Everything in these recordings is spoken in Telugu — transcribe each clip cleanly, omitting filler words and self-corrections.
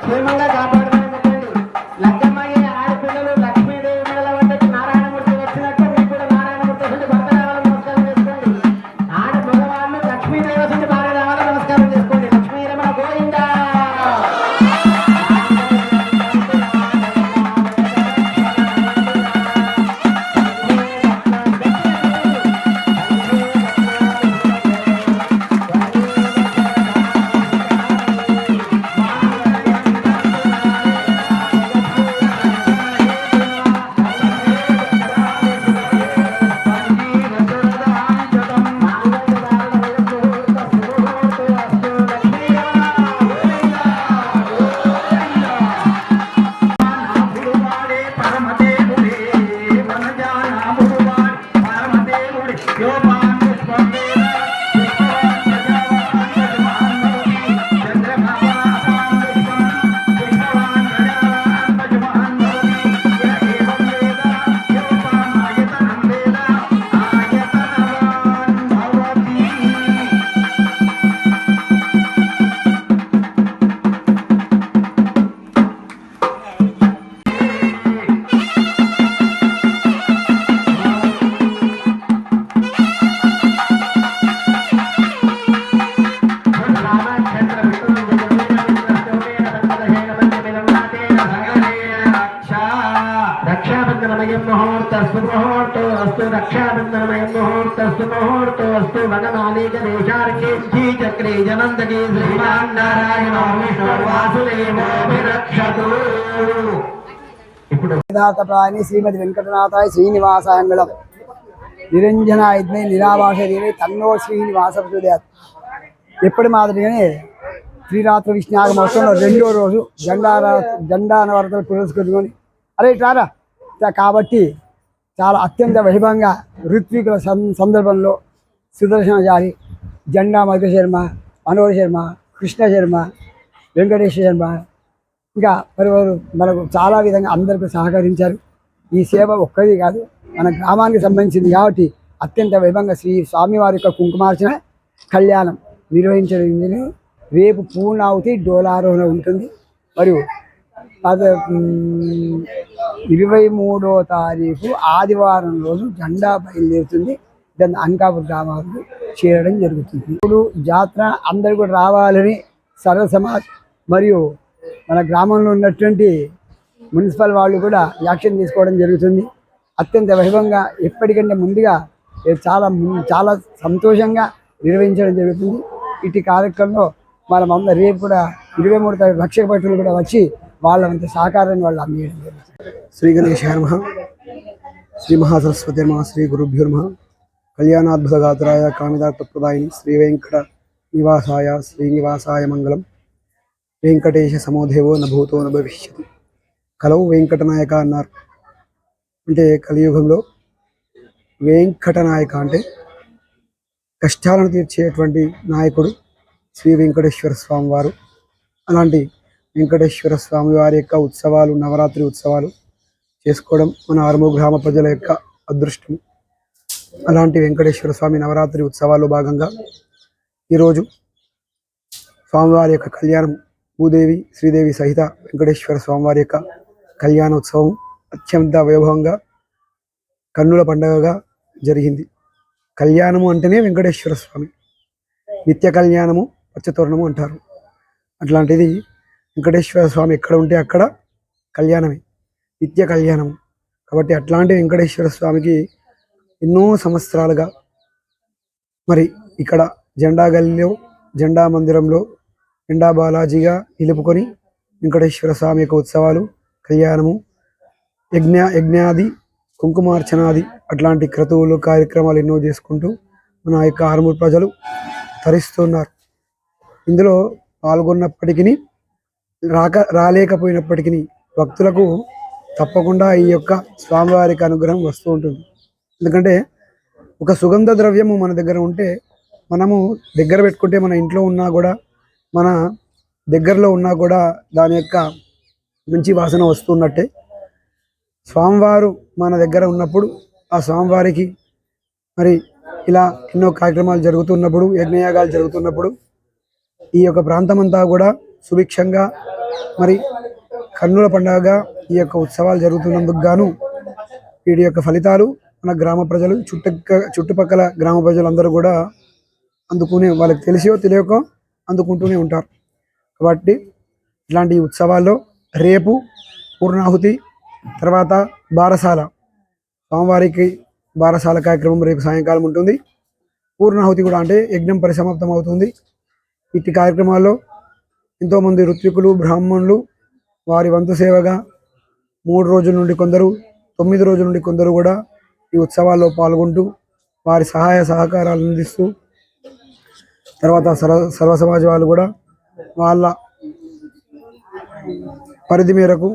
క్షేమంగా కాపాడుతాను. లగ్గమ్మయ్యే ఆడపిల్లలు లక్ష్మీదేవి మెడల వంటి నారాయణమూర్తి వచ్చినట్టు మీకు కూడా నారాయణమూర్తి వచ్చి భర్త రావాలని నమస్కారం చేసుకోండి. ఆడ మగవాళ్ళు లక్ష్మీదేవి వచ్చి భార్య రావాలని నమస్కారం చేసుకోండి. లక్ష్మీ రమణ గోవిందా. వేదాతటాయని శ్రీమతి వెంకటనాథాయ శ్రీనివాసాయంగళం నిరంజనాయుధ్మై నిరాభాష దేవి తన్నో శ్రీనివాస ప్రచోదయాత్. ఎప్పటి మాదిరిగానే శ్రీరాత్రి విష్ణాగమోత్సవంలో రెండో రోజు జెండా నవరాత్రులు పురస్కరించుకొని అరే రారా కాబట్టి చాలా అత్యంత వైభవంగా ఋత్వికుల సందర్భంలో సుదర్శనచారి, జెండా మధు శర్మ, మనోహర్ శర్మ, కృష్ణ శర్మ, వెంకటేశ్వర శర్మ ఇంకా పరివారు మనకు చాలా విధంగా అందరికీ సహకరించారు. ఈ సేవ ఒక్కది కాదు, మన గ్రామానికి సంబంధించింది కాబట్టి అత్యంత వైభవంగా శ్రీ స్వామివారి యొక్క కుంకుమార్చన కళ్యాణం నిర్వహించడం. రేపు పూర్ణావతి డోలారోహణ ఉంటుంది. మరియు 23వ తారీఖు ఆదివారం రోజు జెండా బయలుదేరుతుంది. దాన్ని అనకాపూర్ గ్రామాలకు చేరడం జరుగుతుంది. ఇప్పుడు జాతర అందరూ కూడా రావాలని సర్వ సమాజ్ మరియు మన గ్రామంలో ఉన్నటువంటి మున్సిపల్ వాళ్ళు కూడా యాక్షన్ తీసుకోవడం జరుగుతుంది. అత్యంత వైభవంగా ఎప్పటికంటే ముందుగా చాలా సంతోషంగా నిర్వహించడం జరుగుతుంది. ఇటు కార్యక్రమంలో మనమందరం రేపు కూడా 23 తారీఖు రక్షక భటులు కూడా వచ్చి వాళ్ళంత సహకారాన్ని వాళ్ళు అందించడం జరుగుతుంది. శ్రీ గణేశాయ నమః. శ్రీ మహాసరస్వతి నమః. శ్రీ గురుభ్యో నమః. కళ్యాణాద్భుతగాత్రాయ కామిదార్థప్రదాయిని శ్రీ వెంకట నివాసాయ శ్రీనివాసాయ మంగళం. వెంకటేశ సమోదేవో నభూతో న భవిష్యతి. కలవు వెంకటనాయక అన్నారు. అంటే కలియుగంలో వెంకటనాయక అంటే కష్టాలను తీర్చేటువంటి నాయకుడు శ్రీ వెంకటేశ్వర స్వామి వారు. అలాంటి వెంకటేశ్వర స్వామి వారి యొక్క ఉత్సవాలు, నవరాత్రి ఉత్సవాలు చేసుకోవడం మన ఆర్మూర్ గ్రామ ప్రజల యొక్క అదృష్టం. అలాంటి వెంకటేశ్వర స్వామి నవరాత్రి ఉత్సవాల్లో భాగంగా ఈరోజు స్వామివారి యొక్క కళ్యాణం, భూదేవి శ్రీదేవి సహిత వెంకటేశ్వర స్వామివారి యొక్క కళ్యాణోత్సవం అత్యంత వైభవంగా కన్నుల పండుగగా జరిగింది. కళ్యాణము అంటేనే వెంకటేశ్వర స్వామి, నిత్య కళ్యాణము పచ్చతోరణము అంటారు. అట్లాంటిది వెంకటేశ్వర స్వామి ఎక్కడ ఉంటే అక్కడ కళ్యాణమే, నిత్య కళ్యాణము. కాబట్టి అట్లాంటి వెంకటేశ్వర స్వామికి ఎన్నో సంవత్సరాలుగా మరి ఇక్కడ జెండా గల్లీలో, జెండా మందిరంలో జెండా బాలాజీగా నిలుపుకొని వెంకటేశ్వర స్వామి యొక్క ఉత్సవాలు, కళ్యాణము, యజ్ఞాది, కుంకుమార్చనాది అట్లాంటి క్రతువులు, కార్యక్రమాలు ఎన్నో చేసుకుంటూ మన యొక్క ఆర్మూర్ ప్రజలు తరిస్తున్నారు. ఇందులో పాల్గొన్నప్పటికీ రాలేకపోయినప్పటికీ భక్తులకు తప్పకుండా ఈ యొక్క స్వామివారికి అనుగ్రహం వస్తూ ఉంటుంది. ఎందుకంటే ఒక సుగంధ ద్రవ్యము మన దగ్గర ఉంటే, మనము దగ్గర పెట్టుకుంటే, మన ఇంట్లో ఉన్నా కూడా, మన దగ్గరలో ఉన్నా కూడా దాని యొక్క మంచి వాసన వస్తున్నట్టే స్వామివారు మన దగ్గర ఉన్నప్పుడు ఆ స్వామివారికి మరి ఇలా ఎన్నో కార్యక్రమాలు జరుగుతున్నప్పుడు, యజ్ఞయాగాలు జరుగుతున్నప్పుడు ఈ యొక్క ప్రాంతం అంతా కూడా సుభిక్షంగా మరి కన్నుల పండుగగా ఈ యొక్క ఉత్సవాలు జరుగుతున్నందుకు గాను వీటి యొక్క ఫలితాలు మన గ్రామ ప్రజలు చుట్టుపక్కల గ్రామ ప్రజలందరూ కూడా అందుకునే, వాళ్ళకి తెలిసో తెలియకో అందుకుంటూనే ఉంటారు. కాబట్టి ఇట్లాంటి ఉత్సవాల్లో రేపు పూర్ణాహుతి, తర్వాత బారసాల, స్వామివారికి బారసాల కార్యక్రమం రేపు సాయంకాలం ఉంటుంది. పూర్ణాహుతి కూడా అంటే యజ్ఞం పరిసమాప్తం అవుతుంది. ఇట్టి కార్యక్రమాల్లో ఎంతోమంది ఋత్వికులు, బ్రాహ్మణులు వారి వంతు సేవగా 3 రోజుల నుండి కొందరు, 9 రోజుల నుండి కొందరు కూడా ఈ ఉత్సవాల్లో పాల్గొంటూ వారి సహాయ సహకారాలు అందిస్తూ, తర్వాత సర్వ సమాజ వాళ్ళు కూడా వాళ్ళ పరిధి మేరకు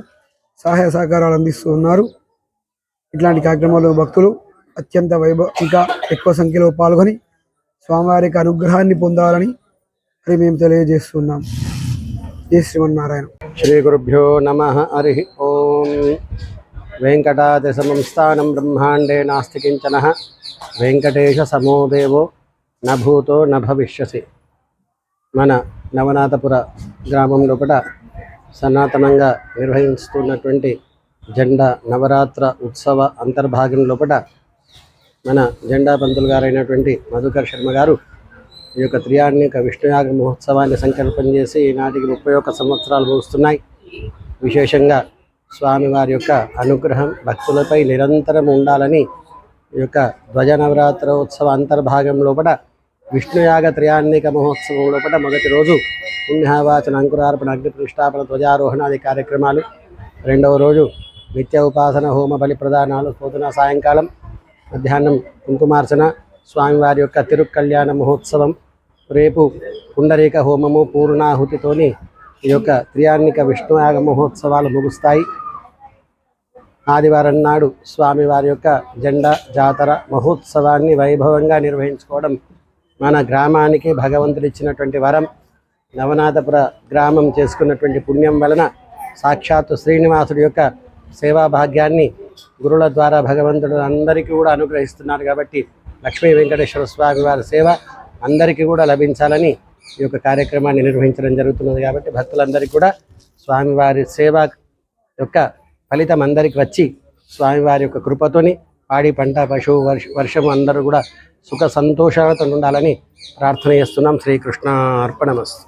సహాయ సహకారాలు అందిస్తూ ఉన్నారు. ఇట్లాంటి కార్యక్రమాల్లో భక్తులు అత్యంత ఇంకా ఎక్కువ సంఖ్యలో పాల్గొని స్వామివారికి అనుగ్రహాన్ని పొందాలని మరి మేము తెలియజేస్తున్నాం. జై శ్రీమన్నారాయణ. శ్రీ గురుభ్యో నమః. హరి ఓం. వెంకటాద్రిసమం స్థానం బ్రహ్మాండే నాస్తి కించనః వెంకటేశ సమో దేవో న భూతో న భవిష్యసి. మన నవనాథపుర గ్రామం లోపల సనాతనంగా నిర్వహిస్తున్నటువంటి జెండా నవరాత్ర ఉత్సవ అంతర్భాగం లోపల మన జెండా పంతులు గారైనటువంటి మధుకర్ శర్మ గారు ఈ యొక్క త్రియాణిక విష్ణుయాగ మహోత్సవాన్ని సంకల్పం చేసి ఈనాటికి 31 సంవత్సరాలు ముగుస్తున్నాయి. విశేషంగా స్వామివారి యొక్క అనుగ్రహం భక్తులపై నిరంతరం ఉండాలని ఈ యొక్క ధ్వజ నవరాత్రోత్సవ అంతర్భాగం లోపల విష్ణుయాగ త్రియాణిక మహోత్సవం లోపల మొదటి రోజు పుణ్యవాచన, అంకురార్పణ, అగ్ని ప్రతిష్టాపన, ధ్వజారోహణాది కార్యక్రమాలు. రెండవ రోజు నిత్య ఉపాసన, హోమ బలి ప్రదానాలు. పొద్దున సాయంకాలం మధ్యాహ్నం కుంకుమార్చన, స్వామివారి యొక్క తిరుకళ్యాణ మహోత్సవం. రేపు పుండరీక హోమము, పూర్ణాహుతితోని ఈ యొక్క త్రియాణిక విష్ణుయాగ మహోత్సవాలు ముగుస్తాయి. ఆదివారం నాడు స్వామివారి యొక్క జెండా జాతర మహోత్సవాన్ని వైభవంగా నిర్వహించుకోవడం మన గ్రామానికి భగవంతుడు ఇచ్చినటువంటి వరం. నవనాథపుర గ్రామం చేసుకున్నటువంటి పుణ్యం వలన సాక్షాత్తు శ్రీనివాసుడి యొక్క సేవా భాగ్యాన్ని గురుల ద్వారా భగవంతుడు అందరికీ కూడా అనుగ్రహిస్తున్నారు. కాబట్టి లక్ష్మీ వెంకటేశ్వర స్వామి వారి సేవ అందరికీ కూడా లభించాలని ఈ యొక్క కార్యక్రమాన్ని నిర్వహించడం జరుగుతున్నది. కాబట్టి భక్తులందరికీ కూడా స్వామివారి సేవ యొక్క ఫలితం అందరికి వచ్చి స్వామివారి యొక్క కృపతోని పాడి పంట, పశువు, వర్షము అందరూ కూడా సుఖ సంతోషాలతో ఉండాలని ప్రార్థన చేస్తున్నాం. శ్రీకృష్ణ అర్పణమస్తు.